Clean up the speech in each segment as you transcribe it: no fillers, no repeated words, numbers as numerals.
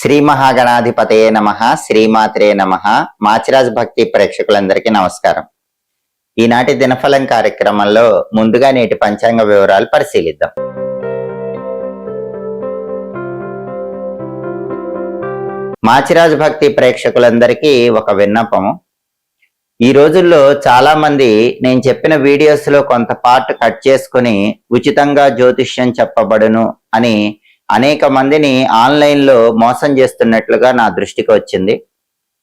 శ్రీ మహాగణాధిపతయే నమః, శ్రీమాత్రే నమః. మాచిరాజ్ భక్తి ప్రేక్షకులందరికీ నమస్కారం. ఈనాటి దినఫలం కార్యక్రమంలో ముందుగా నేటి పంచాంగ వివరాలు పరిశీలిద్దాం. మాచిరాజ్ భక్తి ప్రేక్షకులందరికీ ఒక విన్నపము. ఈ రోజుల్లో చాలా మంది నేను చెప్పిన వీడియోస్ లో కొంత పార్ట్ కట్ చేసుకుని ఉచితంగా జ్యోతిష్యం చెప్పబడును అని అనేక మందిని ఆన్లైన్ లో మోసం చేస్తున్నట్లుగా నా దృష్టికి వచ్చింది.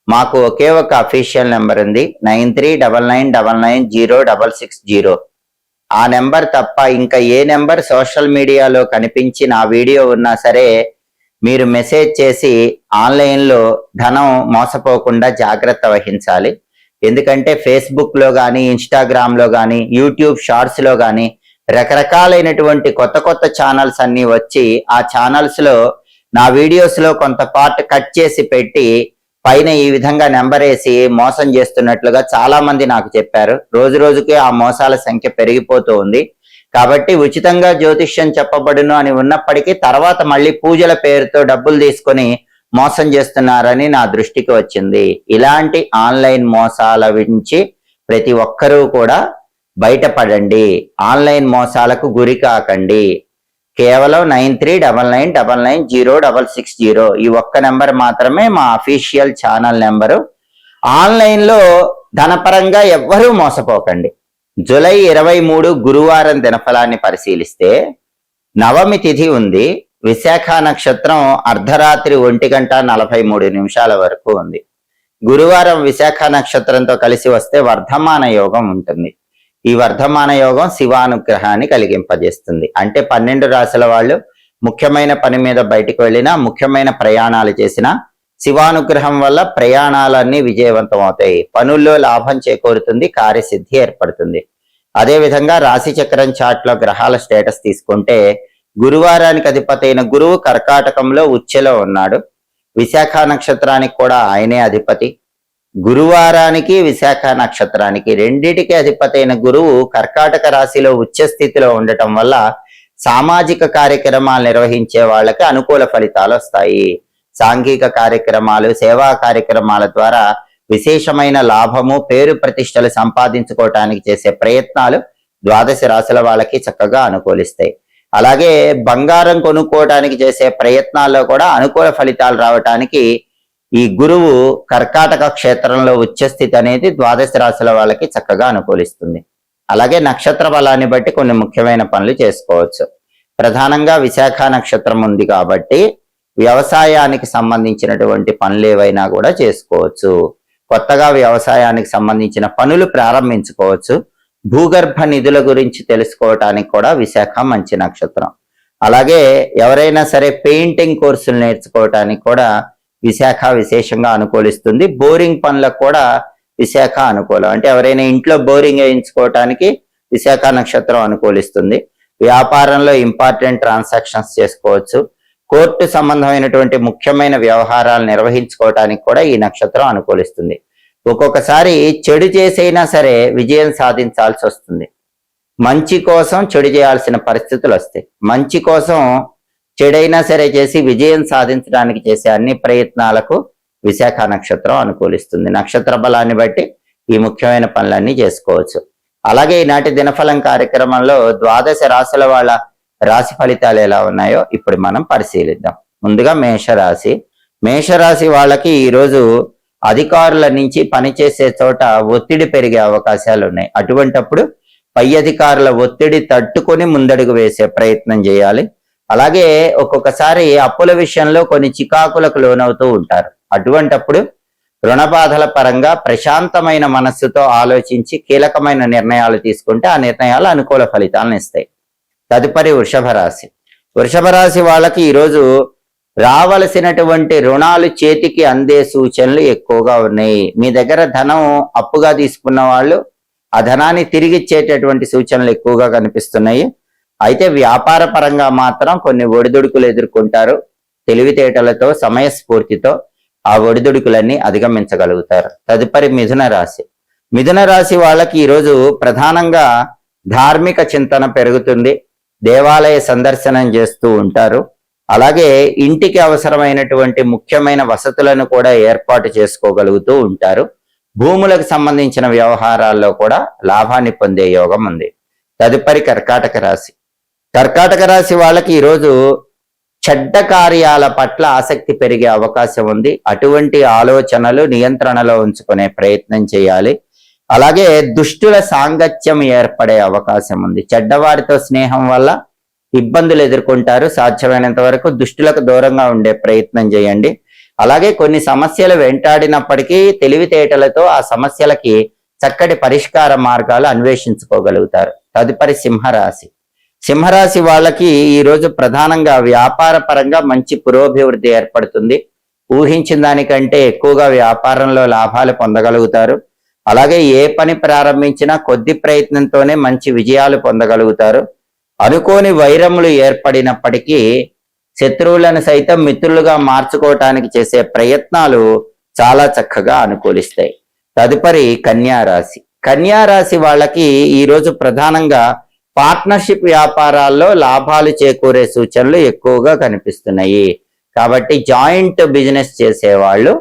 మాకు ఒకే ఒక అఫీషియల్ నెంబర్ ఉంది, 9399990660. ఆ నెంబర్ తప్ప ఇంకా ఏ నెంబర్ సోషల్ మీడియాలో కనిపించి నా వీడియో ఉన్నా సరే మీరు మెసేజ్ చేసి ఆన్లైన్లో ధనం మోసపోకుండా జాగ్రత్త వహించాలి. ఎందుకంటే ఫేస్బుక్ లో కానీ, ఇన్స్టాగ్రామ్ లో కానీ, యూట్యూబ్ షార్ట్స్ లో కానీ రకరకాలైనటువంటి కొత్త కొత్త ఛానల్స్ అన్ని వచ్చి ఆ ఛానల్స్ లో నా వీడియోస్ లో కొంత పార్ట్ కట్ చేసి పెట్టి పైన ఈ విధంగా నెంబర్ వేసి మోసం చేస్తున్నట్లుగా చాలా మంది నాకు చెప్పారు. రోజు రోజుకి ఆ మోసాల సంఖ్య పెరిగిపోతూ ఉంది. కాబట్టి ఉచితంగా జ్యోతిష్యం చెప్పబడును అని ఉన్నప్పటికీ తర్వాత మళ్ళీ పూజల పేరుతో డబ్బులు తీసుకొని మోసం చేస్తున్నారని నా దృష్టికి వచ్చింది. ఇలాంటి ఆన్లైన్ మోసాల నుంచి ప్రతి ఒక్కరూ కూడా బయటపడండి. ఆన్లైన్ మోసాలకు గురి కాకండి. కేవలం 9399990660 ఈ ఒక్క నెంబర్ మాత్రమే మా అఫీషియల్ ఛానల్ నెంబరు. ఆన్లైన్ లో ధనపరంగా ఎవ్వరూ మోసపోకండి. జూలై 23 గురువారం దినఫలాన్ని పరిశీలిస్తే నవమి తిథి ఉంది. విశాఖ నక్షత్రం అర్ధరాత్రి 1:43 వరకు ఉంది. గురువారం విశాఖ నక్షత్రంతో కలిసి వస్తే వర్ధమాన యోగం ఉంటుంది. ఈ వర్ధమాన యోగం శివానుగ్రహాన్ని కలిగింపజేస్తుంది. అంటే 12 రాశుల వాళ్ళు ముఖ్యమైన పని మీద బయటకు వెళ్ళినా, ముఖ్యమైన ప్రయాణాలు చేసినా శివానుగ్రహం వల్ల ప్రయాణాలన్నీ విజయవంతం అవుతాయి. పనుల్లో లాభం చేకూరుతుంది, కార్యసిద్ధి ఏర్పడుతుంది. అదేవిధంగా రాశి చక్రం చార్ట్ లో గ్రహాల స్టేటస్ తీసుకుంటే గురువారానికి అధిపతి అయిన గురువు కర్కాటకంలో ఉచ్చెలో ఉన్నాడు. విశాఖ నక్షత్రానికి కూడా ఆయనే అధిపతి. గురువారానికి విశాఖ నక్షత్రానికి రెండిటికి అధిపతి అయిన గురువు కర్కాటక రాశిలో ఉచ్చ స్థితిలో ఉండటం వల్ల సామాజిక కార్యక్రమాలు నిర్వహించే వాళ్ళకి అనుకూల ఫలితాలు వస్తాయి. సాంఘిక కార్యక్రమాలు, సేవా కార్యక్రమాల ద్వారా విశేషమైన లాభము, పేరు ప్రతిష్టలు సంపాదించుకోవటానికి చేసే ప్రయత్నాలు ద్వాదశ రాశుల వాళ్ళకి చక్కగా అనుకూలిస్తాయి. అలాగే బంగారం కొనుక్కోవడానికి చేసే ప్రయత్నాల్లో కూడా అనుకూల ఫలితాలు రావటానికి ఈ గురువు కర్కాటక క్షేత్రంలో ఉచ్చస్థితి అనేది ద్వాదశ రాశుల వాళ్ళకి చక్కగా అనుకూలిస్తుంది. అలాగే నక్షత్ర బలాన్ని బట్టి కొన్ని ముఖ్యమైన పనులు చేసుకోవచ్చు. ప్రధానంగా విశాఖ నక్షత్రం ఉంది కాబట్టి వ్యవసాయానికి సంబంధించినటువంటి పనులు ఏవైనా కూడా చేసుకోవచ్చు. కొత్తగా వ్యవసాయానికి సంబంధించిన పనులు ప్రారంభించుకోవచ్చు. భూగర్భ నిధుల గురించి తెలుసుకోవటానికి కూడా విశాఖ మంచి నక్షత్రం. అలాగే ఎవరైనా సరే పెయింటింగ్ కోర్సులు నేర్చుకోవటానికి కూడా విశాఖ విశేషంగా అనుకూలిస్తుంది. బోరింగ్ పనులకు కూడా విశాఖ అనుకూలం. అంటే ఎవరైనా ఇంట్లో బోరింగ్ వేయించుకోవటానికి విశాఖ నక్షత్రం అనుకూలిస్తుంది. వ్యాపారంలో ఇంపార్టెంట్ ట్రాన్సాక్షన్స్ చేసుకోవచ్చు. కోర్టు సంబంధమైనటువంటి ముఖ్యమైన వ్యవహారాలు నిర్వహించుకోవటానికి కూడా ఈ నక్షత్రం అనుకూలిస్తుంది. ఒక్కొక్కసారి చెడు చేసైనా సరే విజయం సాధించాల్సి వస్తుంది. మంచి కోసం చెడు చేయాల్సిన పరిస్థితులు వస్తాయి. మంచి కోసం చెడైనా సరే చేసి విజయం సాధించడానికి చేసే అన్ని ప్రయత్నాలకు విశాఖ నక్షత్రం అనుకూలిస్తుంది. నక్షత్ర బలాన్ని బట్టి ఈ ముఖ్యమైన పనులన్నీ చేసుకోవచ్చు. అలాగే ఈనాటి దినఫలం కార్యక్రమంలో ద్వాదశ రాశుల వాళ్ళ రాశి ఫలితాలు ఎలా ఉన్నాయో ఇప్పుడు మనం పరిశీలిద్దాం. ముందుగా మేషరాశి. మేషరాశి వాళ్ళకి ఈరోజు అధికారుల నుంచి పనిచేసే చోట ఒత్తిడి పెరిగే అవకాశాలు ఉన్నాయి. అటువంటప్పుడు పై అధికారుల ఒత్తిడి తట్టుకొని ముందడుగు వేసే ప్రయత్నం చేయాలి. అలాగే ఒక్కొక్కసారి అప్పుల విషయంలో కొన్ని చికాకులకు లోనవుతూ ఉంటారు. అటువంటప్పుడు రుణ బాధల పరంగా ప్రశాంతమైన మనస్సుతో ఆలోచించి కీలకమైన నిర్ణయాలు తీసుకుంటే ఆ నిర్ణయాలు అనుకూల ఫలితాలను ఇస్తాయి. తదుపరి వృషభ రాశి. వృషభ రాశి వాళ్ళకి ఈరోజు రావలసినటువంటి రుణాలు చేతికి అందే సూచనలు ఎక్కువగా ఉన్నాయి. మీ దగ్గర ధనం అప్పుగా తీసుకున్న వాళ్ళు ఆ ధనాన్ని తిరిగి ఇచ్చేటటువంటి సూచనలు ఎక్కువగా కనిపిస్తున్నాయి. అయితే వ్యాపార పరంగా మాత్రం కొన్ని ఒడిదుడుకులు ఎదుర్కొంటారు. తెలివితేటలతో, సమయస్ఫూర్తితో ఆ ఒడిదుడుకులన్నీ అధిగమించగలుగుతారు. తదుపరి మిథున రాశి. మిథున రాశి వాళ్ళకి ఈరోజు ప్రధానంగా ధార్మిక చింతన పెరుగుతుంది. దేవాలయ సందర్శనం చేస్తూ ఉంటారు. అలాగే ఇంటికి అవసరమైనటువంటి ముఖ్యమైన వసతులను కూడా ఏర్పాటు చేసుకోగలుగుతూ ఉంటారు. భూములకు సంబంధించిన వ్యవహారాల్లో కూడా లాభాన్ని పొందే యోగం ఉంది. తదుపరి కర్కాటక రాశి. కర్కాటక రాశి వాళ్ళకి ఈరోజు చెడ్డ కార్యాల పట్ల ఆసక్తి పెరిగే అవకాశం ఉంది. అటువంటి ఆలోచనలు నియంత్రణలో ఉంచుకునే ప్రయత్నం చేయాలి. అలాగే దుష్టుల సాంగత్యం ఏర్పడే అవకాశం ఉంది. చెడ్డవారితో స్నేహం వల్ల ఇబ్బందులు ఎదుర్కొంటారు. సాధ్యమైనంత వరకు దుష్టులకు దూరంగా ఉండే ప్రయత్నం చేయండి. అలాగే కొన్ని సమస్యలు వెంటాడినప్పటికీ తెలివితేటలతో ఆ సమస్యలకి చక్కటి పరిష్కార మార్గాలు అన్వేషించుకోగలుగుతారు. తదుపరి సింహరాశి. సింహరాశి వాళ్ళకి ఈరోజు ప్రధానంగా వ్యాపార పరంగా మంచి పురోభివృద్ధి ఏర్పడుతుంది. ఊహించిన దానికంటే ఎక్కువగా వ్యాపారంలో లాభాలు పొందగలుగుతారు. అలాగే ఏ పని ప్రారంభించినా కొద్ది ప్రయత్నంతోనే మంచి విజయాలు పొందగలుగుతారు. అనుకోని వైరములు ఏర్పడినప్పటికీ శత్రువులను సైతం మిత్రులుగా మార్చుకోవటానికి చేసే ప్రయత్నాలు చాలా చక్కగా అనుకూలిస్తాయి. తదుపరి కన్యారాశి. కన్యారాశి వాళ్ళకి ఈరోజు ప్రధానంగా పార్ట్నర్షిప్ వ్యాపారాల్లో లాభాలు చేకూరే సూచనలు ఎక్కువగా కనిపిస్తున్నాయి. కాబట్టి జాయింట్ బిజినెస్ చేసేవాళ్ళు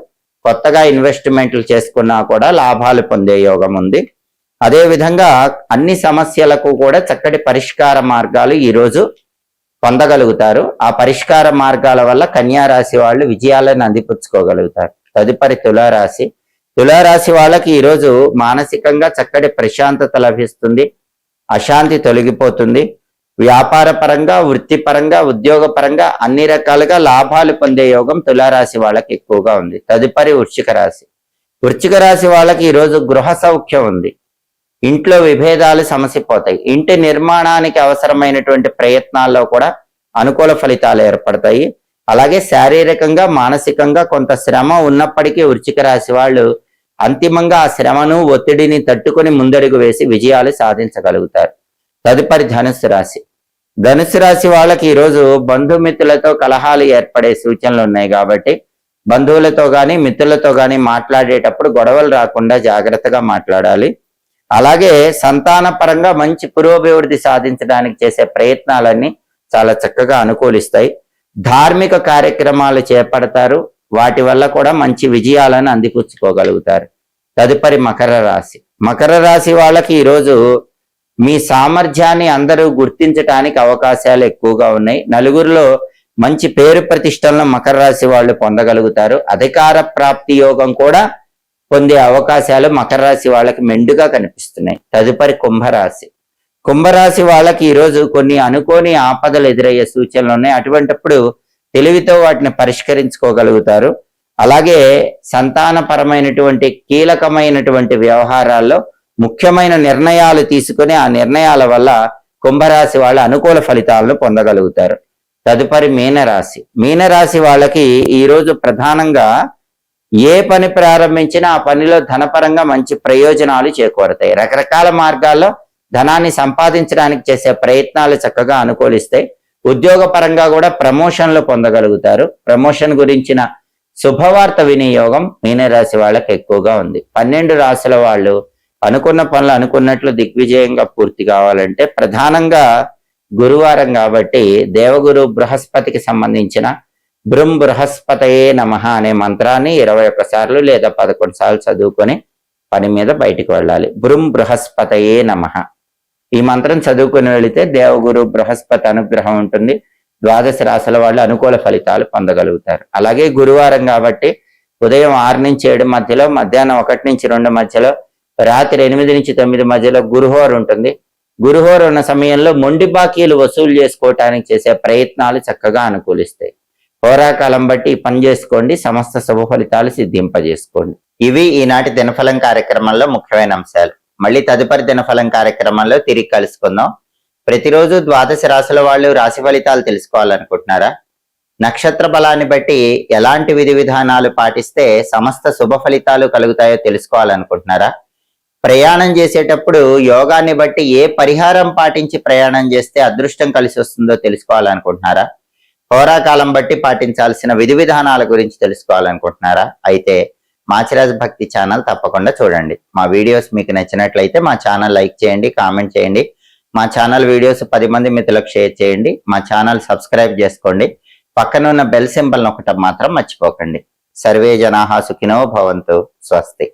కొత్తగా ఇన్వెస్ట్మెంట్లు చేసుకున్నా కూడా లాభాలు పొందే యోగం ఉంది. అదేవిధంగా అన్ని సమస్యలకు కూడా చక్కటి పరిష్కార మార్గాలు ఈరోజు పొందగలుగుతారు. ఆ పరిష్కార మార్గాల వల్ల కన్యారాశి వాళ్ళు విజయాలను అందిపుచ్చుకోగలుగుతారు. తదుపరి తులారాశి. తులారాశి వాళ్ళకి ఈరోజు మానసికంగా చక్కటి ప్రశాంతత లభిస్తుంది. అశాంతి తొలగిపోతుంది. వ్యాపార పరంగా, వృత్తిపరంగా, ఉద్యోగ పరంగా అన్ని రకాలుగా లాభాలు పొందే యోగం తులారాశి వాళ్ళకి ఎక్కువగా ఉంది. తదుపరి వృశ్చిక రాశి. వృశ్చిక రాశి వాళ్ళకి ఈరోజు గృహ సౌఖ్యం ఉంది. ఇంట్లో విభేదాలు సమసిపోతాయి. ఇంటి నిర్మాణానికి అవసరమైనటువంటి ప్రయత్నాల్లో కూడా అనుకూల ఫలితాలు ఏర్పడతాయి. అలాగే శారీరకంగా, మానసికంగా కొంత శ్రమ ఉన్నప్పటికీ వృశ్చిక రాశి వాళ్ళు అంతిమంగా ఆ శ్రమను, ఒత్తిడిని తట్టుకొని ముందడుగు వేసి విజయాలు సాధించగలుగుతారు. తదుపరి ధనుస్సు రాశి. ధనుస్సు రాశి వాళ్ళకి ఈరోజు బంధుమిత్రులతో కలహాలు ఏర్పడే సూచనలు ఉన్నాయి. కాబట్టి బంధువులతో గాని మిత్రులతో గాని మాట్లాడేటప్పుడు గొడవలు రాకుండా జాగ్రత్తగా మాట్లాడాలి. అలాగే సంతాన పరంగా మంచి పురోభివృద్ధి సాధించడానికి చేసే ప్రయత్నాలన్నీ చాలా చక్కగా అనుకూలిస్తాయి. ధార్మిక కార్యక్రమాలు చేపడతారు. వాటి వల్ల కూడా మంచి విజయాలను అందిపుచ్చుకోగలుగుతారు. తదుపరి మకర రాశి. మకర రాశి వాళ్ళకి ఈరోజు మీ సామర్థ్యాన్ని అందరూ గుర్తించటానికి అవకాశాలు ఎక్కువగా ఉన్నాయి. నలుగురిలో మంచి పేరు ప్రతిష్టలను మకర రాశి వాళ్ళు పొందగలుగుతారు. అధికార ప్రాప్తి యోగం కూడా పొందే అవకాశాలు మకర రాశి వాళ్ళకి మెండుగా కనిపిస్తున్నాయి. తదుపరి కుంభరాశి. కుంభరాశి వాళ్ళకి ఈరోజు కొన్ని అనుకోని ఆపదలు ఎదురయ్యే సూచనలు ఉన్నాయి. అటువంటిప్పుడు తెలివితో వాటిని పరిష్కరించుకోగలుగుతారు. అలాగే సంతానపరమైనటువంటి కీలకమైనటువంటి వ్యవహారాల్లో ముఖ్యమైన నిర్ణయాలు తీసుకుని ఆ నిర్ణయాల వల్ల కుంభరాశి వాళ్ళ అనుకూల ఫలితాలను పొందగలుగుతారు. తదుపరి మీనరాశి. మీనరాశి వాళ్ళకి ఈరోజు ప్రధానంగా ఏ పని ప్రారంభించినా ఆ పనిలో ధనపరంగా మంచి ప్రయోజనాలు చేకూరతాయి. రకరకాల మార్గాల్లో ధనాన్ని సంపాదించడానికి చేసే ప్రయత్నాలు చక్కగా అనుకూలిస్తాయి. ఉద్యోగ పరంగా కూడా ప్రమోషన్లు పొందగలుగుతారు. ప్రమోషన్ గురించిన శుభవార్త వినియోగం మీనరాశి వాళ్ళకి ఎక్కువగా ఉంది. 12 రాశుల వాళ్ళు అనుకున్న పనులు అనుకున్నట్లు దిగ్విజయంగా పూర్తి కావాలంటే ప్రధానంగా గురువారం కాబట్టి దేవగురు బృహస్పతికి సంబంధించిన బృం బృహస్పతయే నమః అనే మంత్రాన్ని 21 సార్లు లేదా 11 సార్లు చదువుకొని పని మీద బయటికి వెళ్ళాలి. బృం బృహస్పతయే నమః ఈ మంత్రం చదువుకుని వెళితే దేవగురు బృహస్పతి అనుగ్రహం ఉంటుంది. 12 రాశుల వాళ్ళు అనుకూల ఫలితాలు పొందగలుగుతారు. అలాగే గురువారం కాబట్టి ఉదయం 6 నుంచి 7 మధ్యలో, మధ్యాహ్నం 1 నుంచి 2 మధ్యలో, రాత్రి 8 నుంచి 9 మధ్యలో గురుహోర ఉంటుంది. గురుహోర ఉన్న సమయంలో మొండి బాకీలు వసూలు చేసుకోవటానికి చేసే ప్రయత్నాలు చక్కగా అనుకూలిస్తాయి. హోరాకాలం బట్టి పని చేసుకోండి. సమస్త శుభ ఫలితాలు సిద్ధింపజేసుకోండి. ఇవి ఈనాటి దినఫలం కార్యక్రమంలో ముఖ్యమైన అంశాలు. మళ్ళీ తదుపరి దినఫలం కార్యక్రమంలో తిరిగి కలుసుకుందాం. ప్రతిరోజు 12 రాశుల వాళ్ళు రాశి ఫలితాలు తెలుసుకోవాలనుకుంటున్నారా? నక్షత్ర బలాన్ని బట్టి ఎలాంటి విధి విధానాలు పాటిస్తే సమస్త శుభ ఫలితాలు కలుగుతాయో తెలుసుకోవాలనుకుంటున్నారా? ప్రయాణం చేసేటప్పుడు యోగాన్ని బట్టి ఏ పరిహారం పాటించి ప్రయాణం చేస్తే అదృష్టం కలిసి వస్తుందో తెలుసుకోవాలనుకుంటున్నారా? హోరాకాలం బట్టి పాటించాల్సిన విధి విధానాల గురించి తెలుసుకోవాలనుకుంటున్నారా? అయితే మాచిరాజ్ భక్తి ఛానల్ తప్పకుండా చూడండి. మా వీడియోస్ మీకు నచ్చినట్లయితే మా ఛానల్ లైక్ చేయండి, కామెంట్ చేయండి. మా ఛానల్ వీడియోస్ 10 మంది మిత్రులకు షేర్ చేయండి. మా ఛానల్ సబ్స్క్రైబ్ చేసుకోండి. పక్కనున్న బెల్ సింబల్ నొక్కటం మాత్రం మర్చిపోకండి. సర్వే జనాః సుఖినో భవంతు. స్వస్తి.